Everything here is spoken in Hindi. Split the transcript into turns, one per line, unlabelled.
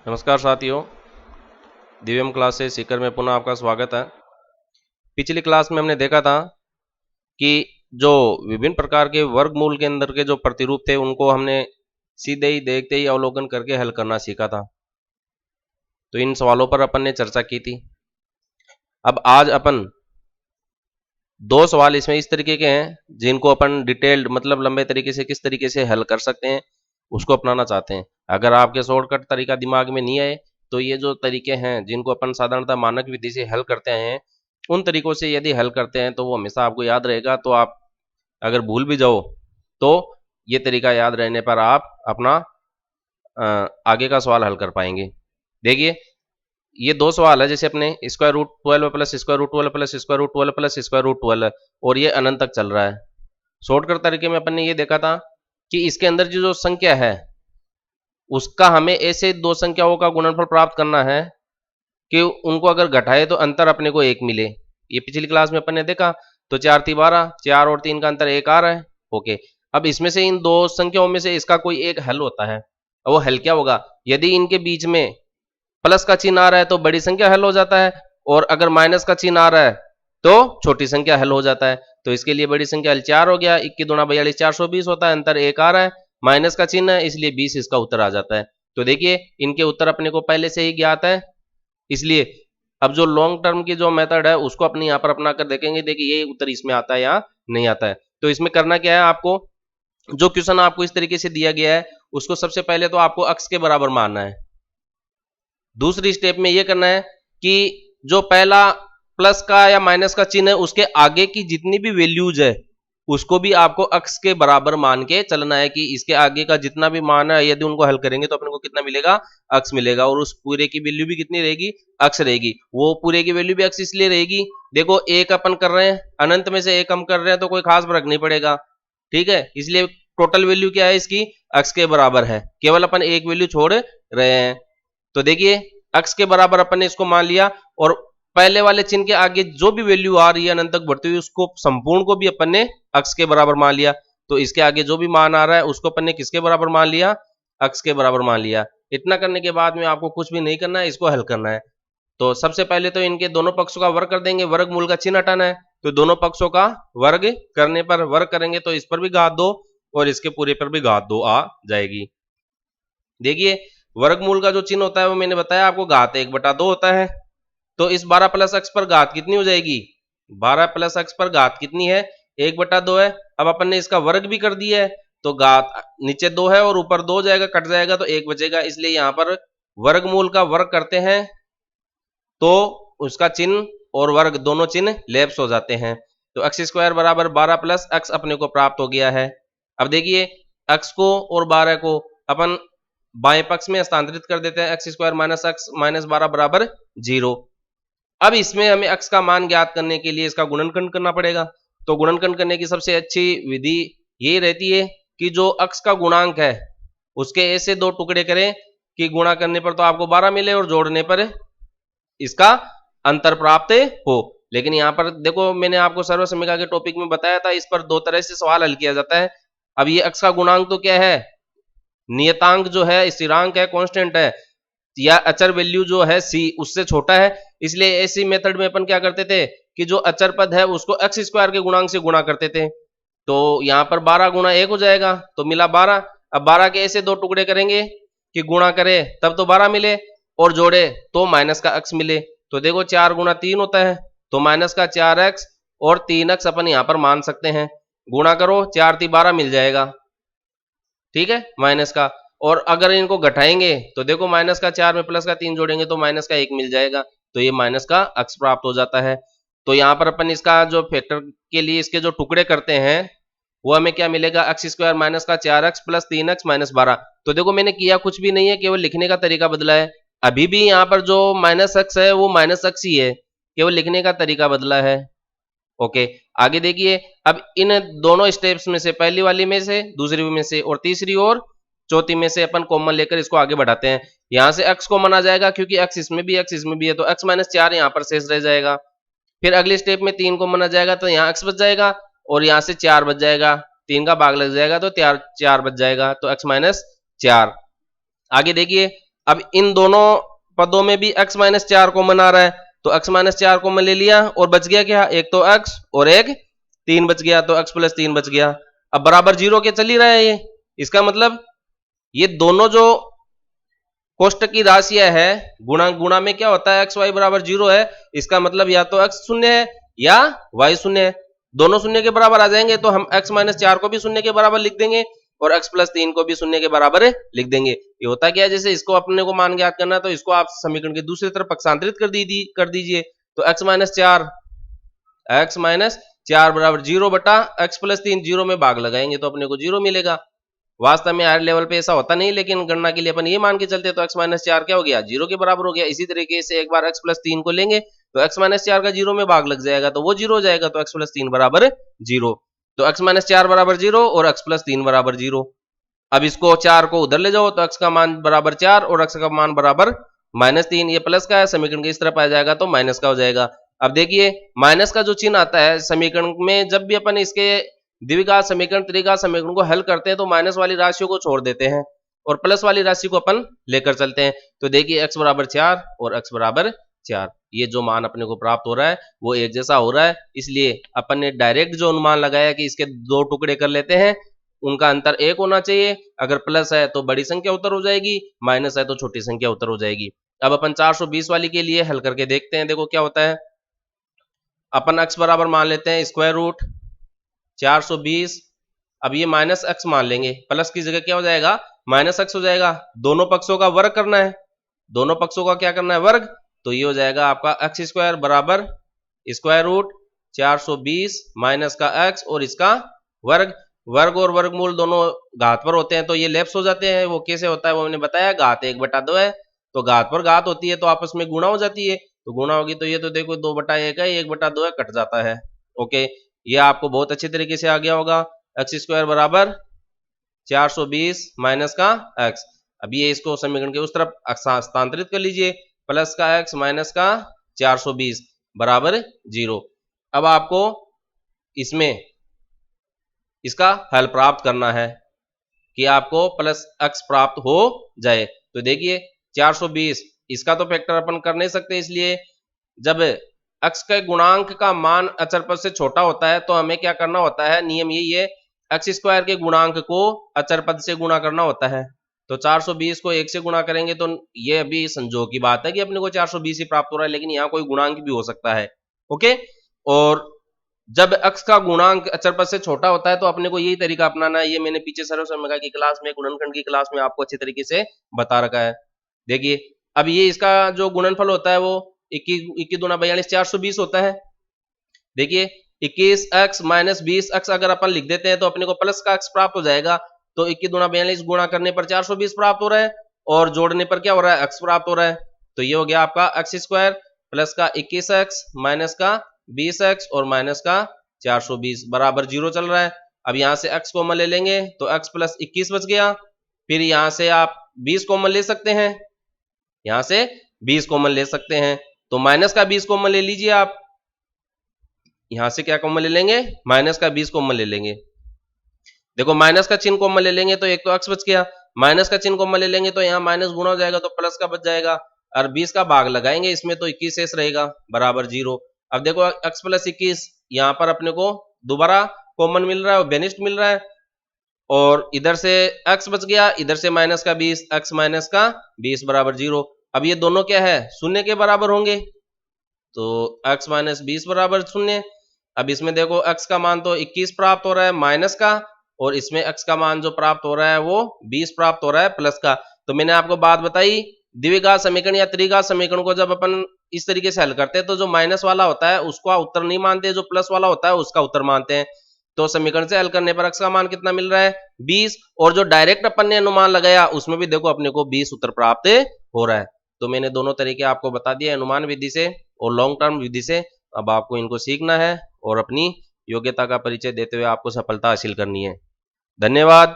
नमस्कार साथियों, दिव्यम क्लासेस सीकर में पुनः आपका स्वागत है। पिछली क्लास में हमने देखा था कि जो विभिन्न प्रकार के वर्गमूल के अंदर के जो प्रतिरूप थे उनको हमने सीधे ही देखते ही अवलोकन करके हल करना सीखा था। तो इन सवालों पर अपन ने चर्चा की थी। अब आज अपन दो सवाल इसमें इस तरीके के हैं जिनको अपन डिटेल्ड मतलब लंबे तरीके से किस तरीके से हल कर सकते हैं उसको अपनाना चाहते हैं। अगर आपके शॉर्टकट तरीका दिमाग में नहीं आए तो ये जो तरीके हैं जिनको अपन साधारणतः मानक विधि से हल करते हैं उन तरीकों से यदि हल करते हैं तो वो हमेशा आपको याद रहेगा। तो आप अगर भूल भी जाओ तो ये तरीका याद रहने पर आप अपना आगे का सवाल हल कर पाएंगे। देखिए, ये दो सवाल है, जैसे अपने square root 12 plus square root 12 plus square root 12 plus square root 12 और ये अनंत तक चल रहा है। शॉर्टकट तरीके में अपन ने ये देखा था कि इसके अंदर जो संख्या है उसका हमें ऐसे दो संख्याओं का गुणनफल प्राप्त करना है कि उनको अगर घटाए तो अंतर अपने को एक मिले। ये पिछली क्लास में अपन ने देखा। तो 4 3 12, 4 और 3 का अंतर 1 आ रहा है। ओके, अब इसमें से इन दो संख्याओं में से इसका कोई एक हल होता है। अब वो हल क्या होगा? यदि इनके बीच में प्लस का चिन्ह आ रहा है तो बड़ी संख्या हल हो जाता है, और अगर माइनस का चिन्ह आ रहा है तो छोटी संख्या हल हो जाता है। तो इसके लिए बड़ी संख्या हल 4 हो गया, 21 दूना 42 420 होता है, अंतर 1 आ रहा है, माइनस का चिन्ह है इसलिए 20 इसका उत्तर आ जाता है। तो देखिए, इनके उत्तर अपने को पहले से ही ज्ञात है, इसलिए अब जो लॉन्ग टर्म की जो मेथड है उसको अपने यहाँ पर अपना कर देखेंगे। देखिए ये उत्तर इसमें आता है या नहीं आता है। तो इसमें करना क्या है, आपको जो क्वेश्चन आपको इस तरीके से दिया गया है उसको सबसे पहले तो आपको अक्स के बराबर मानना है। दूसरी स्टेप में यह करना है कि जो पहला प्लस का या माइनस का चिन्ह है उसके आगे की जितनी भी वैल्यूज है उसको भी आपको अक्स के बराबर मान के चलना है कि इसके आगे का जितना भी मान है यदि उनको हल करेंगे तो अपने को कितना मिलेगा? अक्स मिलेगा। और उस पूरे की वैल्यू भी कितनी रहेगी? अक्स रहेगी। वो पूरे की वैल्यू भी अक्स इसलिए रहेगी, देखो एक अपन कर रहे हैं, अनंत में से एक हम कर रहे हैं तो कोई खास फर्क नहीं पड़ेगा, ठीक है। इसलिए टोटल वैल्यू क्या है इसकी? अक्स के बराबर है, केवल अपन एक वैल्यू छोड़ रहे हैं। तो देखिए, अक्स के बराबर अपन ने इसको मान लिया, और पहले वाले चिन्ह के आगे जो भी वैल्यू आ रही है अनंत तक बढ़ती हुई उसको संपूर्ण को भी अपन ने अक्स के बराबर मान लिया। तो इसके आगे जो भी मान आ रहा है उसको अपन ने किसके बराबर मान लिया? अक्स के बराबर मान लिया। इतना करने के बाद में आपको कुछ भी नहीं करना है, इसको हल करना है। तो सबसे पहले तो इनके दोनों पक्षों का वर्ग कर देंगे, वर्गमूल का चिन्ह हटाना है। तो दोनों पक्षों का वर्ग करने पर वर्ग करेंगे तो इस पर भी घात 2 और इसके पूरे पर भी घात 2 आ जाएगी। देखिए, वर्गमूल का जो चिन्ह होता है वो मैंने बताया आपको घात 1/2 होता है। तो इस 12 प्लस अक्स पर घात कितनी हो जाएगी? 12 प्लस अक्स पर घात कितनी है? 1/2 है। अब अपन ने इसका वर्ग भी कर दिया है तो घात नीचे 2 है और ऊपर 2 हो जाएगा, कट जाएगा तो 1 बचेगा। इसलिए यहां पर वर्गमूल का वर्ग करते हैं तो उसका चिन्ह और वर्ग दोनों चिन्ह लेप्स हो जाते हैं। तो अक्स स्क्वायर बराबर 12 प्लस अक्स अपने को प्राप्त हो गया है। अब देखिए, अक्स को और 12 को अपन बाएं पक्ष में हस्तांतरित कर देते हैं, x square minus x minus 12 बराबर 0। अब इसमें हमें अक्स का मान ज्ञात करने के लिए इसका गुणनखंड करना पड़ेगा। तो गुणनखंड करने की सबसे अच्छी विधि यही रहती है कि जो अक्स का गुणांक है उसके ऐसे दो टुकड़े करें कि गुणा करने पर तो आपको 12 मिले और जोड़ने पर इसका अंतर प्राप्त हो। लेकिन यहां पर देखो, मैंने आपको सर्वसमीक्षा के टॉपिक में बताया था, इस पर दो तरह से सवाल हल किया जाता है। अब ये अक्स का गुणांक तो क्या है? नियतांक जो है, स्थिरांक है, कांस्टेंट है, या अचर वैल्यू जो है सी उससे छोटा है। इसलिए ऐसी मेथड में अपन क्या करते थे कि जो अचर पद है उसको एक्स स्क्वायर के गुणांक से गुणा करते थे। तो यहां पर 12 गुणा 1 हो जाएगा तो मिला 12। अब 12 के ऐसे दो टुकड़े करेंगे कि गुणा करे तब तो 12 मिले और जोड़े तो माइनस का अक्स मिले। तो देखो 4 गुणा 3 होता है तो माइनस का 4x और 3x अपन यहां पर मान सकते हैं। गुणा करो, 4 3 12 मिल जाएगा, ठीक है, माइनस का। और अगर इनको घटाएंगे तो देखो माइनस का 4 में प्लस का 3 जोड़ेंगे तो माइनस का 1 मिल जाएगा। तो ये माइनस का अक्स प्राप्त हो जाता है। तो यहाँ पर अपन इसका जो फैक्टर के लिए इसके जो टुकड़े करते हैं वो हमें क्या मिलेगा? एक्स स्क्वायर माइनस का 4x प्लस 3x माइनस 12। तो देखो मैंने किया कुछ भी नहीं है, केवल लिखने का तरीका बदला है। अभी भी यहाँ पर जो माइनस एक्स है वो माइनस एक्स ही है, केवल लिखने का तरीका बदला है। ओके, आगे देखिए, अब इन दोनों स्टेप्स में से पहली वाली में से, दूसरी में से और तीसरी और चौथी में से अपन कॉमन लेकर इसको आगे बढ़ाते हैं। यहां से x कॉमन आ जाएगा क्योंकि x इसमें भी x इसमें भी है, तो x माइनस 4 यहाँ पर शेष रह जाएगा। फिर अगले स्टेप में 3 कॉमन आ जाएगा तो यहाँ x बच जाएगा और यहाँ से 4 बच जाएगा, 3 का भाग लग जाएगा तो 4 बच जाएगा, तो x माइनस 4। आगे देखिए, अब इन दोनों पदों में भी x माइनस 4 कॉमन आ रहा है, तो x माइनस 4 कॉमन ले लिया और बच गया क्या, एक तो x और एक 3 बच गया, तो x प्लस 3 बच गया। अब बराबर 0 के चल ही रहा है ये, इसका मतलब ये दोनों जो कोष्टक की राशियां है गुणा गुणा में क्या होता है, एक्स वाई बराबर 0 है, इसका मतलब या तो x शून्य है या y शून्य है, दोनों शून्य के बराबर आ जाएंगे, तो हम x माइनस 4 को भी शून्य के बराबर लिख देंगे और x प्लस 3 को भी शून्य के बराबर लिख देंगे। ये होता क्या है, जैसे इसको अपने को मान ज्ञात करना है तो इसको आप समीकरण के दूसरी तरफ पक्षांतरित कर दीजिए, तो x माइनस 4 बराबर 0 बटा x प्लस 3, 0 में भाग लगाएंगे तो अपने को 0 मिलेगा। वास्तव में हायर लेवल पे ऐसा होता नहीं, लेकिन गणना के लिए अपन ये मान के चलते तो x माइनस 4 क्या हो गया, 0 के बराबर हो गया। इसी तरीके से एक बार x प्लस 3 को लेंगे तो x माइनस 4 का 0 में भाग लग जाएगा तो वो 0 हो जाएगा, तो x प्लस 3 बराबर 0, तो x माइनस 4 बराबर 0 और x प्लस 3 बराबर 0। अब इसको 4 को उधर ले जाओ तो x का मान बराबर 4 और x का मान बराबर माइनस 3, ये प्लस का है, समीकरण के इस तरफ आ जाएगा तो माइनस का हो जाएगा। अब देखिए माइनस का जो चिन्ह आता है समीकरण में, जब भी अपन इसके द्विघात समीकरण त्रिघात समीकरण को हल करते हैं तो माइनस वाली राशियों को छोड़ देते हैं और प्लस वाली राशि को अपन लेकर चलते हैं। तो देखिए x बराबर 4 और x बराबर 4, ये जो मान अपने को प्राप्त हो रहा है वो एक जैसा हो रहा है, इसलिए अपन ने डायरेक्ट जो अनुमान लगाया कि इसके दो टुकड़े कर लेते हैं, उनका अंतर 1 होना चाहिए, अगर प्लस है तो बड़ी संख्या उत्तर हो जाएगी, माइनस है तो छोटी संख्या उत्तर हो जाएगी। अब अपन 420 वाली के लिए हल करके देखते हैं, देखो क्या होता है। अपन x बराबर मान लेते हैं स्क्वायर रूट 420, अब ये माइनस एक्स मान लेंगे, प्लस की जगह क्या हो जाएगा, माइनस एक्स हो जाएगा, दोनों पक्षों का वर्ग करना है, दोनों पक्षों का क्या करना है, वर्ग, तो ये हो जाएगा आपका एक्स स्क्वायर बराबर स्क्वायर रूट 420 माइनस का एक्स और इसका वर्ग, वर्ग और वर्गमूल दोनों घात पर होते हैं तो ये लेफ्ट हो जाते हैं। वो कैसे होता है वो मैंने बताया, घात 1/2 है तो घात पर घात होती है तो आपस में गुणा हो जाती है, तो गुणा होगी तो ये तो देखो 2/1 है, 1/2 है, कट जाता है। ओके, ये आपको बहुत अच्छी तरीके से आ गया होगा। एक्स स्क्वायर बराबर 420 माइनस का एक्स, अब ये इसको समीकरण के उस तरफ हस्तांतरित कर लीजिए, प्लस का एक्स माइनस का 420 बराबर 0। अब आपको इसमें इसका हल प्राप्त करना है कि आपको प्लस एक्स प्राप्त हो जाए, तो देखिए 420 इसका तो फैक्टर अपन कर नहीं सकते, इसलिए जब x के गुणांक का मान अचर पद से छोटा होता है तो हमें क्या करना होता है, नियम यही है, एक्स स्क्वायर के गुणांक को अचर पद से गुणा करना होता है। तो 420 को 1 से गुणा करेंगे तो ये अभी संजोग की बात है कि अपने को 420 ही प्राप्त हो रहा है, लेकिन यहाँ कोई गुणांक भी हो सकता है। ओके, और जब x का गुणांक अचर पद से छोटा होता है तो अपने को यही तरीका अपनाना है, ये मैंने पीछे सर्वसमग्र की क्लास में, गुणनखंड की क्लास में आपको अच्छी तरीके से बता रखा है। देखिए अब ये इसका जो गुणनफल होता है वो 21 दूना 42 420 होता है। देखिए 21x माइनस 20x अगर अपन लिख देते हैं तो अपने को प्लस का x प्राप्त हो जाएगा, तो 21 दूना 42 गुणा करने पर 420 प्राप्त हो रहा है और जोड़ने पर क्या हो रहा है, x प्राप्त हो रहा है, तो ये हो गया आपका x स्क्वायर प्लस का 21x माइनस का 20x और माइनस का 420 बराबर 0 चल रहा है। अब यहाँ से x कॉमन ले लेंगे तो x प्लस 21 बच गया, फिर यहाँ से आप 20 कॉमन ले सकते हैं, यहाँ से 20 कॉमन ले सकते हैं, तो माइनस का 20 कॉमन ले लीजिए आप, यहां से क्या कॉमन ले लेंगे, माइनस का 20 कॉमन ले लेंगे। देखो माइनस का चिन्ह कॉमन ले लेंगे तो एक तो x बच गया, माइनस का चिन्ह कॉमन ले लेंगे तो यहाँ माइनस गुना हो जाएगा तो प्लस का बच जाएगा, और 20 का भाग लगाएंगे इसमें तो 21 शेष रहेगा बराबर 0। अब देखो x प्लस 21 यहाँ पर अपने को दोबारा कॉमन मिल रहा है और बेनिस्ट मिल रहा है, और इधर से x बच गया, इधर से माइनस का 20, x माइनस का 20 बराबर 0। अब ये दोनों क्या है, शून्य के बराबर होंगे, तो x माइनस 20 बराबर 0। अब इसमें देखो x का मान तो 21 प्राप्त हो रहा है माइनस का, और इसमें x का मान जो प्राप्त हो रहा है वो 20 प्राप्त हो रहा है प्लस का। तो मैंने आपको बात बताई, द्विघात समीकरण या त्रिघात समीकरण को जब अपन इस तरीके से हल करते हैं तो जो माइनस वाला होता है उसका उत्तर नहीं मानते, जो प्लस वाला होता है उसका उत्तर मानते हैं। तो समीकरण से हल करने पर x का मान कितना मिल रहा है, 20, और जो डायरेक्ट अपन ने अनुमान लगाया उसमें भी देखो अपने को 20 उत्तर प्राप्त हो रहा है। तो मैंने दोनों तरीके आपको बता दिए, अनुमान विधि से और लॉन्ग टर्म विधि से। अब आपको इनको सीखना है और अपनी योग्यता का परिचय देते हुए आपको सफलता हासिल करनी है। धन्यवाद।